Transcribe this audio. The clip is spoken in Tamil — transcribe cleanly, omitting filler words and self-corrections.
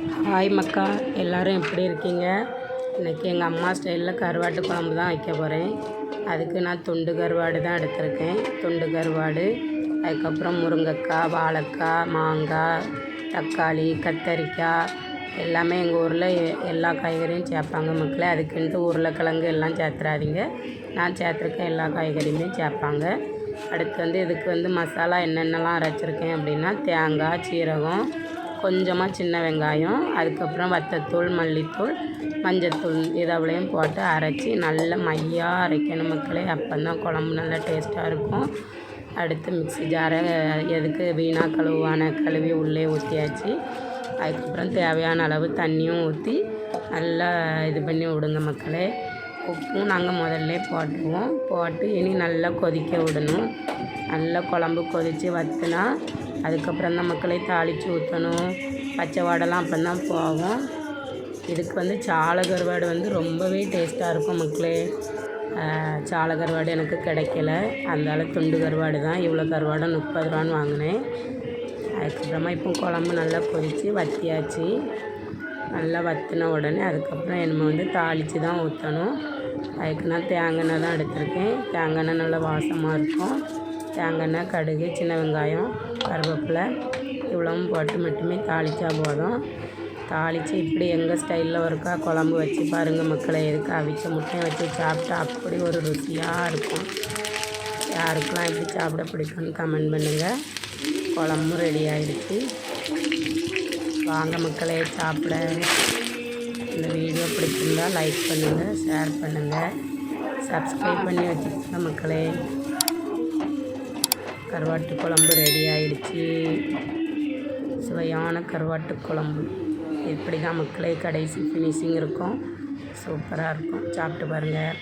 ஹாய் மக்கா, எல்லோரும் எப்படி இருக்கீங்க? இன்றைக்கி எங்கள் அம்மா ஸ்டைலில் கருவாட்டு குழம்பு தான் வைக்க போகிறேன். அதுக்கு நான் துண்டு கருவாடு தான் எடுத்திருக்கேன். துண்டு கருவாடு, அதுக்கப்புறம் முருங்கைக்காய், வாழைக்காய், மாங்காய், தக்காளி, கத்தரிக்காய் எல்லாமே எங்கள் ஊரில் எல்லா காய்கறியும் சேர்ப்பாங்க மக்களே. அதுக்குன்ட்டு உருளைக்கிழங்கு எல்லாம் சேர்த்துறாதீங்க. நான் சேர்த்துருக்க எல்லா காய்கறியுமே சேர்ப்பாங்க. அடுத்து இதுக்கு மசாலா என்னென்னலாம் அரைச்சிருக்கேன் அப்படின்னா, தேங்காய், சீரகம், கொஞ்சமாக சின்ன வெங்காயம், அதுக்கப்புறம் வத்தத்தூள், மல்லித்தூள், மஞ்சத்தூள் இதவளையும் போட்டு அரைச்சி நல்ல மையாக அரைக்கணும் மக்களே. அப்போ தான் குழம்பு நல்லா டேஸ்ட்டாக இருக்கும். அடுத்து மிக்ஸி ஜாரை எதுக்கு வீணாக கழுவி உள்ளே ஊற்றியாச்சு. அதுக்கப்புறம் தேவையான அளவு தண்ணியும் ஊற்றி நல்லா இது பண்ணி விடுங்க மக்களே. உப்பும் நாங்கள் முதல்ல போட்டுருவோம். போட்டு இனி நல்லா கொதிக்க விடணும். நல்லா குழம்பு கொதித்து வற்றுனா அதுக்கப்புறம் தான் மக்களே தாளித்து ஊற்றணும். பச்சை வாடெல்லாம் அப்போ தான் போகும். இதுக்கு சாலை கருவாடு ரொம்பவே டேஸ்ட்டாக இருக்கும் மக்களே. சாலை கருவாடு எனக்கு கிடைக்கல, அதனால துண்டு கருவாடு தான். இவ்வளோ கருவாடை 30 ரூபான்னு வாங்கினேன். அதுக்கப்புறமா இப்போ குழம்பு நல்லா கொதித்து வற்றியாச்சு. நல்லா வற்றின உடனே அதுக்கப்புறம் நம்ம தாளித்து தான் ஊற்றணும். அதுக்கு நான் தேங்காய் எண்ணெய் தான் எடுத்திருக்கேன். தேங்காய் எண்ணெய் நல்லா வாசமாக இருக்கும். தேங்காய் எண்ணெய், கடுகு, சின்ன வெங்காயம், கருவேப்பிலை இவ்வளவும் போட்டு மட்டுமே தாளித்தா போதும். தாளித்து இப்படி எங்கள் ஸ்டைலில் ஒருக்கா குழம்பு வச்சு பாருங்கள் மக்களே. எதுக்கு அவிச்ச முட்டையை வச்சு சாப்பிட்டா அப்படி ஒரு ருசியாக இருக்கும். யாருக்கெல்லாம் எப்படி சாப்பிட பிடிக்கும்னு கமெண்ட் பண்ணுங்கள். குழம்பும் ரெடி ஆகிடுச்சு. வாங்க மக்களே சாப்பிட. இந்த வீடியோ பிடிச்சிருந்தா லைக் பண்ணுங்கள், ஷேர் பண்ணுங்கள், சப்ஸ்கிரைப் பண்ணி வச்சுக்கோங்க மக்களே. கருவாட்டு குழம்பு ரெடி ஆகிடுச்சு. சுவையான கருவாட்டு குழம்பு இப்படி தான் மக்களே கடைசி ஃபினிஷிங் இருக்கும். சூப்பராக இருக்கும். சாப்பிட்டு பாருங்கள்.